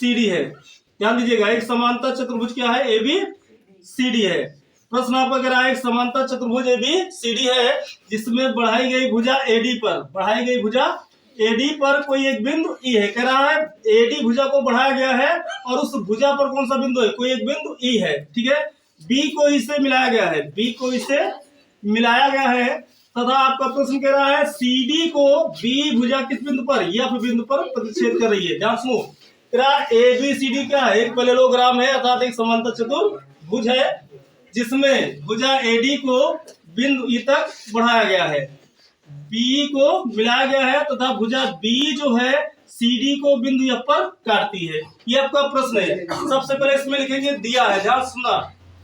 CD है। ध्यान दीजिएगा, एक समांतर चतुर्भुज क्या है? ABCD है। प्रश्न आपका कह रहा है एक समांतर चतुर्भुज ABCD है जिसमें बढ़ाई गई भुजा AD पर कोई एक बिंदु E है। कह रहा है AD भुजा को बढ़ाया गया है और उस भुजा पर कौन सा बिंदु है? कोई एक बिंदु E है। ठीक है, B को इससे मिलाया गया है तथा आपका प्रश्न कह रहा है CD को B भुजा किस बिंदु पर? F बिंदु पर प्रतिच्छेद कर रही है। ध्यान सुनो, तेरा ABCD क्या है? एक पैरेललोग्राम है अर्थात एक समांतर चतुर्भुज है जिसमें भुजा AD को बिंदु E तक बढ़ाया गया है, B को मिलाया गया है तथा भुजा B जो है CD को बिंदु F पर काटती है। ये आपका प्रश्न है। सबसे पहले इसमें लिखेंगे दिया है। ध्यान सुनना,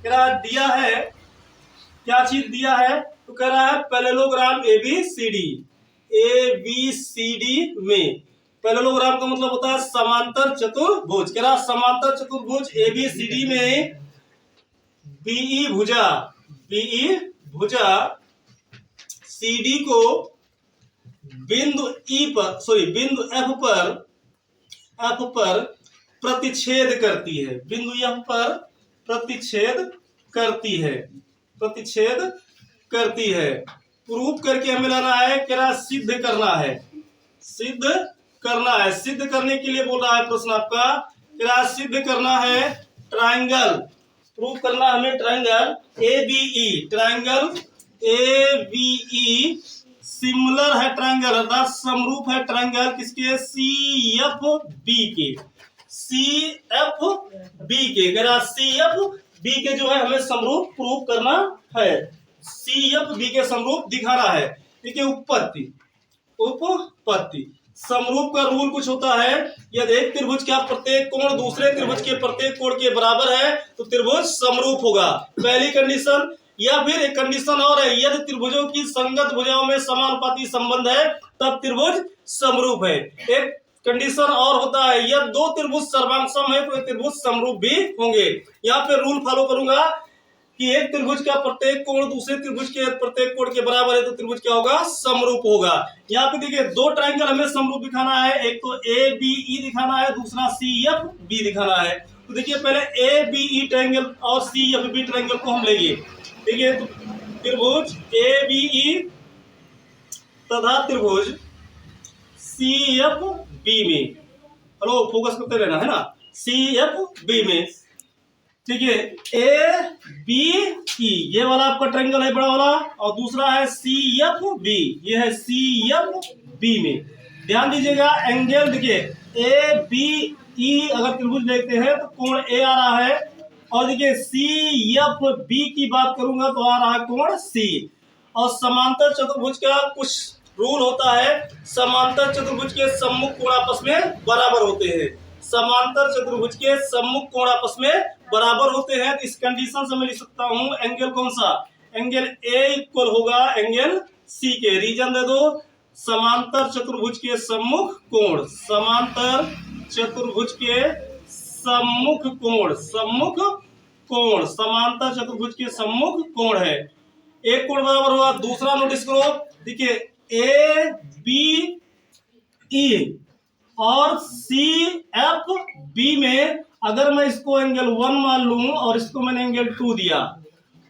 कह रहा है दिया है, क्या चीज दिया है? तो कह रहा है पैरेललोग्राम ABCD में, पैरेललोग्राम का मतलब होता है समांतर चतुर्भुज। कह रहा है समांतर चतुर्भुज ABCD में BE भुजा CD को बिंदु F पर प्रतिच्छेद करती है। प्रूफ करके हमें लाना है, कह रहा सिद्ध करने के लिए बोल रहा है प्रश्न आपका, कह रहा सिद्ध करना है ट्रायंगल, प्रूफ करना हमें ट्रायंगल ABE सिमिलर है ट्रायंगल अर्थात समरूप है ट्रायंगल किसके? CFB के। कह रहा CFB के जो है हमें समरूप प्रूफ करना है, CFB के समरूप दिखाना है। देखिए उपपत्ति समरूप का रूल कुछ होता है, यदि एक त्रिभुज का प्रत्येक कोण दूसरे त्रिभुज के प्रत्येक कोण के बराबर है तो त्रिभुज समरूप होगा, पहली कंडीशन। या फिर एक कंडीशन और है, यदि त्रिभुजों की संगत भुजाओं में समानुपाती संबंध है तब त्रिभुज समरूप है। एक कंडीशन और होता है, यदि दो त्रिभुज सर्वांगसम है तो त्रिभुज समरूप भी होंगे। यहाँ पे रूल फॉलो करूंगा कि एक त्रिभुज का प्रत्येक कोण दूसरे त्रिभुज के प्रत्येक कोण के बराबर है तो त्रिभुज क्या होगा? समरूप होगा। यहाँ पे देखिए दो ट्रायंगल हमें समरूप दिखाना है, एक तो ABE दिखाना है, दूसरा CFB दिखाना है। तो देखिए पहले ABE ट्रायंगल और CFB ट्रायंगल को हम लेंगे। देखिए तो त्रिभुज ABE तथा त्रिभुज CFB में, हेलो फोकस करते रहना है ना, CFB में देखिए ABE ये वाला आपका ट्रायंगल है बड़ा वाला, और दूसरा है CFB, ये है CFB में। ध्यान दीजिएगा एंगल देखिए ABE अगर त्रिभुज देखते हैं तो कोण A आ रहा है, और देखिए CFB की बात करूंगा तो आ रहा है कोण C। और समांतर चतुर्भुज का कुछ रूल होता है, समांतर चतुर्भुज के सम्मुख कोण आपस में बराबर होते हैं, समांतर चतुर्भुज के सम्मुख कोण आपस में बराबर होते हैं। तो इस कंडीशन से मैं लिख सकता हूं एंगल कौन सा? एंगल A इक्वल होगा एंगल C के। रीजन दे दो, समांतर चतुर्भुज के सम्मुख कोण, समांतर चतुर्भुज के सम्मुख कोण, समांतर चतुर्भुज के सम्मुख कोण है, एक कोण बराबर होगा। दूसरा नोटिस करो, देखिए ABE और CFB में अगर मैं इसको एंगल 1 मान लूं और इसको मैंने एंगल 2 दिया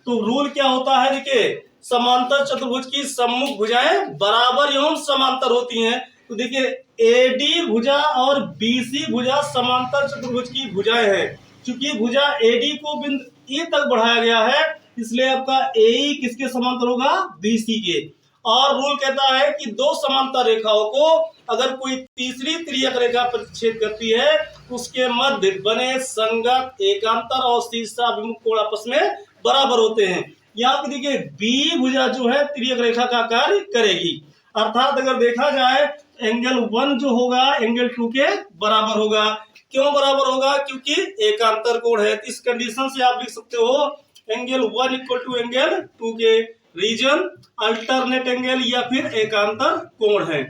तो रूल क्या होता है? देखिए समांतर चतुर्भुज की सम्मुख भुजाएं बराबर एवं समांतर होती हैं। तो देखिए AD भुजा और BC भुजा समांतर चतुर्भुज की भुजाएं हैं। क्योंकि भुजा AD को बिंदु E तक बढ़ाया गया है इसलिए आपका AE किसके समांतर होगा? BC के। और रूल कहता है कि दो समांतर रेखाओं को अगर कोई तीसरी तिर्यक रेखा प्रतिच्छेद करती है तो उसके मध्य बने संगत एकांतर और शीर्षाभिमुख कोण आपस में बराबर होते हैं। यहाँ पे देखिए B भुजा जो है तिर्यक रेखा का कार्य करेगी, अर्थात अगर देखा जाए एंगल 1 जो होगा एंगल 2 के बराबर होगा। क्यों बराबर होगा? क्योंकि एकांतर कोण है। इस कंडीशन से आप लिख सकते हो एंगल 1 इक्वल टू एंगल 2 के। रीजन अल्टरनेट एंगल या फिर एकांतर कोण है,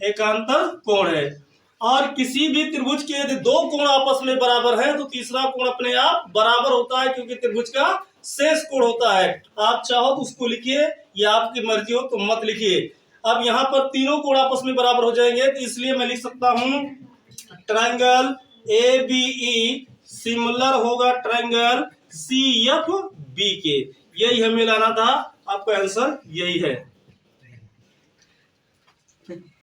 एकांतर कोण है। और किसी भी त्रिभुज के यदि दो कोण आपस में बराबर है तो तीसरा कोण अपने आप बराबर होता है, क्योंकि त्रिभुज का शेष कोण होता है। आप चाहो तो उसको लिखिए या आपकी मर्जी हो तो मत लिखिए। अब यहाँ पर तीनों कोण आपस में बराबर हो जाएंगे तो इसलिए मैं लिख सकता हूं ट्रायंगल ABE सिमिलर होगा ट्रायंगल CFB के। यही हमें लाना था, आपका आंसर यही है।